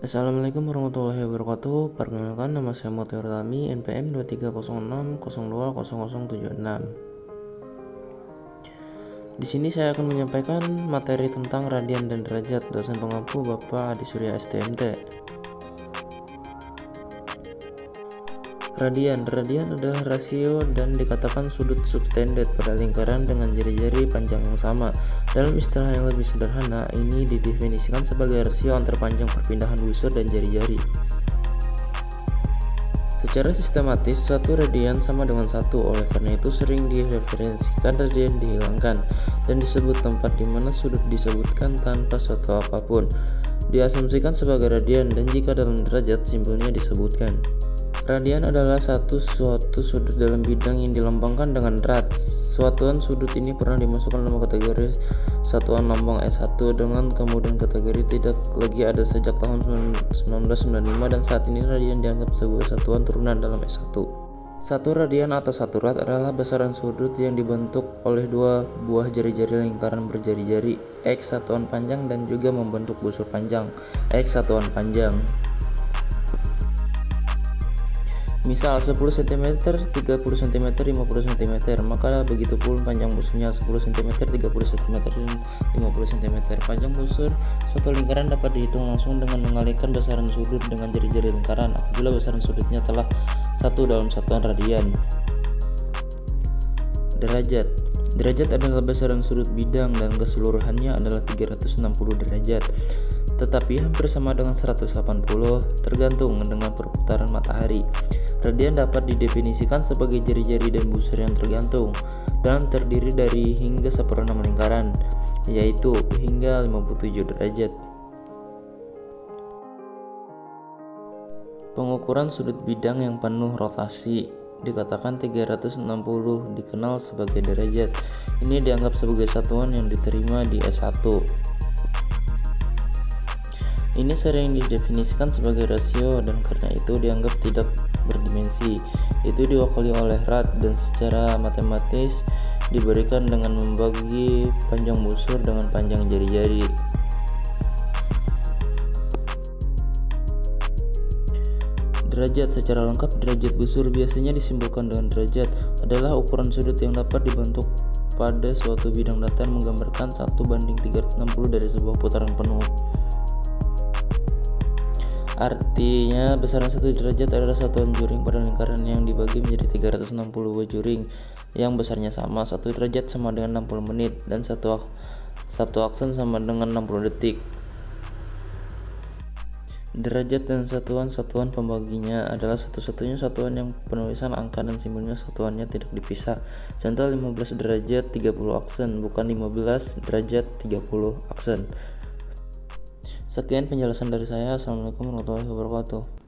Assalamualaikum warahmatullahi wabarakatuh. Perkenalkan, nama saya Mutiara Tami, NPM 2306020076. Di sini saya akan menyampaikan materi tentang radian dan derajat. Dosen pengampu Bapak Adi Surya STMT. Radian adalah rasio dan dikatakan sudut subtended pada lingkaran dengan jari-jari panjang yang sama. Dalam istilah yang lebih sederhana, ini didefinisikan sebagai rasio antar panjang perpindahan busur dan jari-jari. Secara sistematis, suatu radian sama dengan 1, oleh karena itu sering direferensikan radian dihilangkan dan disebut tempat di mana sudut disebutkan tanpa suatu apapun. Diasumsikan sebagai radian, dan jika dalam derajat simbolnya disebutkan. Radian adalah suatu sudut dalam bidang yang dilambangkan dengan rad. Satuan sudut ini pernah dimasukkan dalam kategori satuan lambang S1 dengan kemudian kategori tidak lagi ada sejak tahun 1995, dan saat ini radian dianggap sebuah satuan turunan dalam S1. Satu radian atau satu rad adalah besaran sudut yang dibentuk oleh dua buah jari-jari lingkaran berjari-jari X satuan panjang dan juga membentuk busur panjang X satuan panjang. Misal 10 cm, 30 cm, 50 cm, maka begitu pun panjang busurnya 10 cm, 30 cm, dan 50 cm. Panjang busur suatu lingkaran dapat dihitung langsung dengan mengalihkan besaran sudut dengan jari-jari lingkaran apabila besaran sudutnya telah 1 dalam satuan radian. Derajat adalah besaran sudut bidang dan keseluruhannya adalah 360 derajat, tetapi hampir sama dengan 180 tergantung dengan perputaran matahari. Radian dapat didefinisikan sebagai jari-jari dan busur yang tergantung dan terdiri dari hingga 1/6 lingkaran, yaitu hingga 57 derajat. Pengukuran sudut bidang yang penuh rotasi dikatakan 360 dikenal sebagai derajat. Ini dianggap sebagai satuan yang diterima di S1. Ini sering didefinisikan sebagai rasio dan karena itu dianggap tidak berdimensi. Itu diwakili oleh rad dan secara matematis diberikan dengan membagi panjang busur dengan panjang jari-jari. Derajat secara lengkap. Derajat busur biasanya disimbolkan dengan derajat adalah ukuran sudut yang dapat dibentuk pada suatu bidang datar menggambarkan 1:360 dari sebuah putaran penuh. Artinya besaran 1 derajat adalah satuan juring pada lingkaran yang dibagi menjadi 360 buah juring yang besarnya sama. 1 derajat sama dengan 60 menit dan satu aksen sama dengan 60 detik. Derajat dan satuan pembaginya adalah satu-satunya satuan yang penulisan angka dan simbolnya satuannya tidak dipisah. Contoh 15 derajat 30 aksen, bukan 15 derajat 30 aksen. Sekian penjelasan dari saya. Assalamualaikum warahmatullahi wabarakatuh.